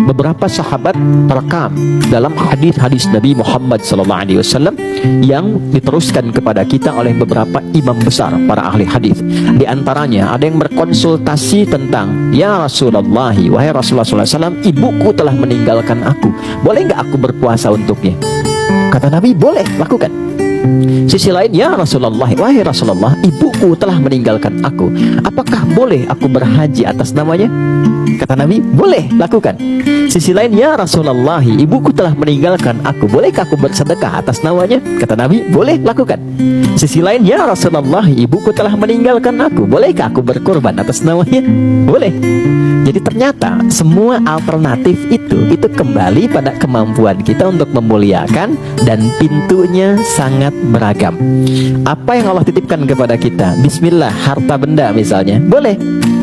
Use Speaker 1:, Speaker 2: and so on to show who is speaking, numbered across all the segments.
Speaker 1: beberapa sahabat terekam dalam hadis-hadis Nabi Muhammad SAW yang diteruskan kepada kita oleh beberapa imam besar para ahli hadis. Di antaranya ada yang berkonsultasi tentang, ya Rasulullah, wahai Rasulullah SAW, ibuku telah meninggalkan aku, boleh nggak aku berpuasa untuknya? Kata Nabi, boleh, lakukan. Sisi lain, ya Rasulullah, wahai Rasulullah, ibuku telah meninggalkan aku, apakah boleh aku berhaji atas namanya? Kata Nabi, boleh, lakukan. Sisi lain, ya Rasulullah, ibuku telah meninggalkan aku, bolehkah aku bersedekah atas namanya? Kata Nabi, boleh, lakukan. Sisi lain, ya Rasulullah, ibuku telah meninggalkan aku, bolehkah aku berkorban atas namanya? Boleh. Jadi ternyata semua alternatif itu kembali pada kemampuan kita untuk memuliakan, dan pintunya sangat beragam. Apa yang Allah titipkan kepada kita, bismillah, harta benda misalnya, boleh.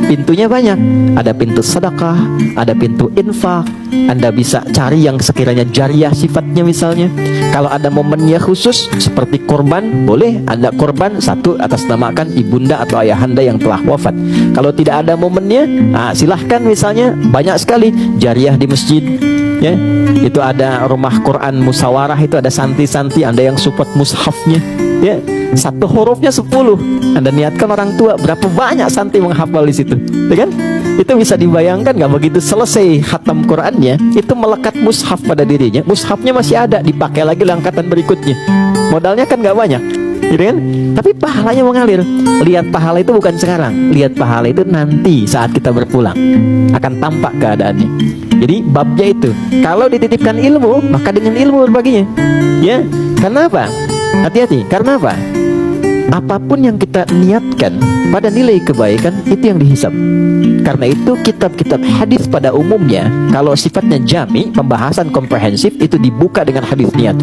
Speaker 1: Pintunya banyak. Ada pintu sedekah, ada pintu infak. Anda bisa cari yang sekiranya jariah sifatnya misalnya. Kalau ada momennya khusus seperti korban, boleh Anda korban satu atas namakan ibunda atau ayahanda yang telah wafat. Kalau tidak ada momennya, silahkan misalnya, banyak sekali jariah di masjid, ya. Itu ada rumah Quran musawarah, itu ada santi-santi, Anda yang support mushafnya, ya. Satu hurufnya 10. Anda niatkan orang tua, berapa banyak santi menghafal di situ, ya kan? Itu bisa dibayangkan nggak, begitu selesai khatam Qurannya, itu melekat mushaf pada dirinya. Mushafnya masih ada, dipakai lagi angkatan berikutnya. Modalnya kan nggak banyak, gitu kan? Tapi pahalanya mengalir. Lihat pahala itu bukan sekarang, lihat pahala itu nanti saat kita berpulang akan tampak keadaannya. Jadi babnya itu, kalau dititipkan ilmu, maka dengan ilmu berbaginya, ya. Karena apa? Hati-hati, karena apa? Apapun yang kita niatkan pada nilai kebaikan, itu yang dihisab. Karena itu kitab-kitab hadis pada umumnya, kalau sifatnya jami, pembahasan komprehensif, itu dibuka dengan hadis niat.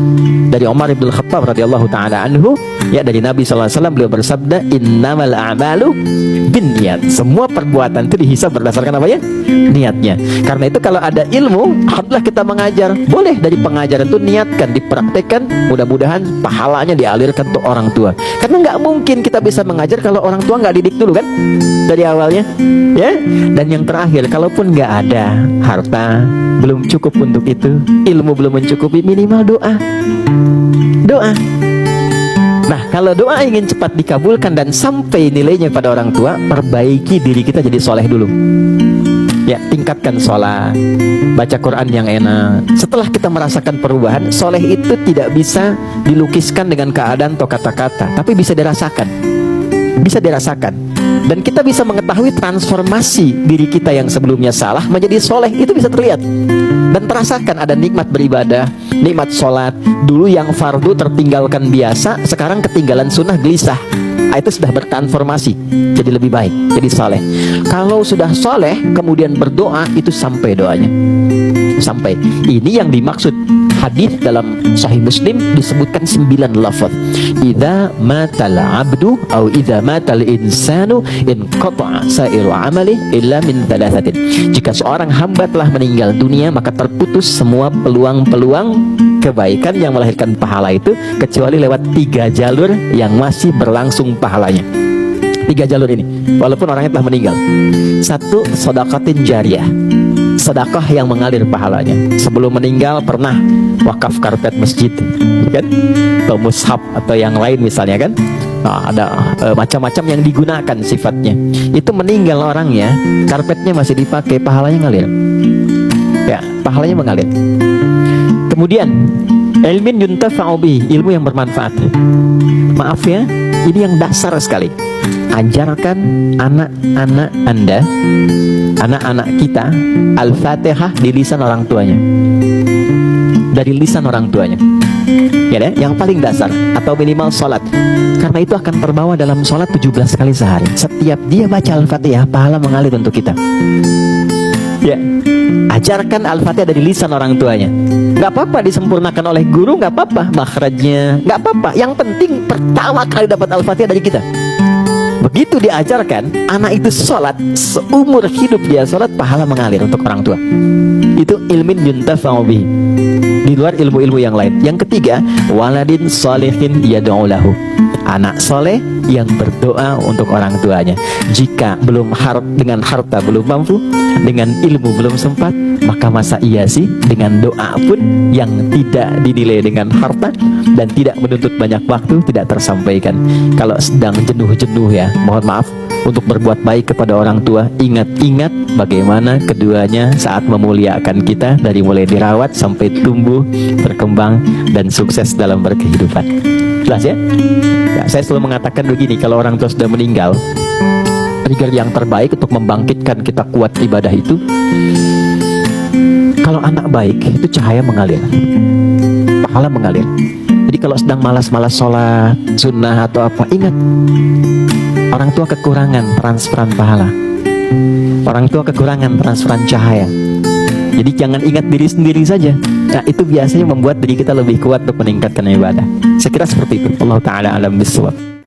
Speaker 1: Dari Umar bin Khattab radhiyallahu taala anhu, ya, dari Nabi SAW, beliau bersabda, innamal a'malu binniyat. Semua perbuatan itu dihisab berdasarkan apa, ya? Niatnya. Karena itu kalau ada ilmu, alhamdulillah kita mengajar, boleh dari pengajaran itu niatkan, dipraktekkan, mudah-mudahan pahalanya dialirkan untuk orang tua. Karena nggak mungkin kita bisa mengajar kalau orang tua nggak didik dulu, kan, dari awalnya, ya. Dan yang terakhir, kalaupun nggak ada harta, belum cukup untuk itu, ilmu belum mencukupi, minimal doa. Nah, kalau doa ingin cepat dikabulkan dan sampai nilainya pada orang tua, perbaiki diri kita jadi soleh dulu, ya. Tingkatkan sholat, baca Quran yang enak. Setelah kita merasakan perubahan, soleh itu tidak bisa dilukiskan dengan keadaan atau kata-kata, tapi bisa dirasakan. Dan kita bisa mengetahui transformasi diri kita yang sebelumnya salah menjadi soleh, itu bisa terlihat. Dan terasakan ada nikmat beribadah, nikmat sholat. Dulu yang fardu tertinggalkan biasa, sekarang ketinggalan sunnah gelisah. Itu sudah bertransformasi jadi lebih baik, jadi soleh. Kalau sudah soleh kemudian berdoa, itu sampai doanya, sampai. Ini yang dimaksud hadis dalam Sahih Muslim, disebutkan 9 lafaz. Idza matal abdu atau idza matal insanu inqata'a sa'iru amali illa min thalathatin. Jika seorang hamba telah meninggal dunia, maka terputus semua peluang-peluang kebaikan yang melahirkan pahala itu, kecuali lewat 3 jalur yang masih berlangsung pahalanya. 3 jalur ini, walaupun orangnya telah meninggal. 1, sedekatin jariyah, sedekah yang mengalir pahalanya. Sebelum meninggal pernah wakaf karpet masjid, kan, atau mushaf atau yang lain misalnya, kan. Ada macam-macam yang digunakan sifatnya. Itu meninggal orangnya, karpetnya masih dipakai, pahalanya ngalir, ya, pahalanya mengalir. Kemudian ilmin yuntafa'u bihi, ilmu yang bermanfaat. Maaf ya, ini yang dasar sekali. Ajarkan anak-anak Anda, anak-anak kita, Al-Fatihah di lisan orang tuanya, dari lisan orang tuanya, ya deh, yang paling dasar. Atau minimal sholat, karena itu akan terbawa dalam sholat 17 kali sehari. Setiap dia baca Al-Fatihah, pahala mengalir untuk kita, ya. Ajarkan Al-Fatihah dari lisan orang tuanya. Gak apa-apa disempurnakan oleh guru, gak apa-apa makhrajnya, gak apa-apa. Yang penting pertama kali dapat Al-Fatihah dari kita. Begitu diajarkan, anak itu sholat, seumur hidup dia sholat, pahala mengalir untuk orang tua. Itu ilmin yuntafa'u bihi, di luar ilmu-ilmu yang lain. Yang ketiga, waladin sholihin yad'u lahu, anak soleh yang berdoa untuk orang tuanya. Jika dengan harta belum mampu, dengan ilmu belum sempat, maka masa iya sih dengan doa pun yang tidak dinilai dengan harta dan tidak menuntut banyak waktu tidak tersampaikan. Kalau sedang jenuh-jenuh ya, mohon maaf, untuk berbuat baik kepada orang tua, ingat-ingat bagaimana keduanya saat memuliakan kita dari mulai dirawat sampai tumbuh, berkembang dan sukses dalam berkehidupan. Jelas ya? Ya, saya selalu mengatakan begini, kalau orang tua sudah meninggal, trigger yang terbaik untuk membangkitkan kita kuat ibadah itu, kalau anak baik itu cahaya mengalir, pahala mengalir. Jadi kalau sedang malas-malas sholat sunnah atau apa, ingat orang tua kekurangan transferan pahala, orang tua kekurangan transferan cahaya. Jadi jangan ingat diri sendiri saja. Nah, itu biasanya membuat diri kita lebih kuat untuk meningkatkan ibadah. Saya kira seperti itu. Allah Ta'ala alam bisawab.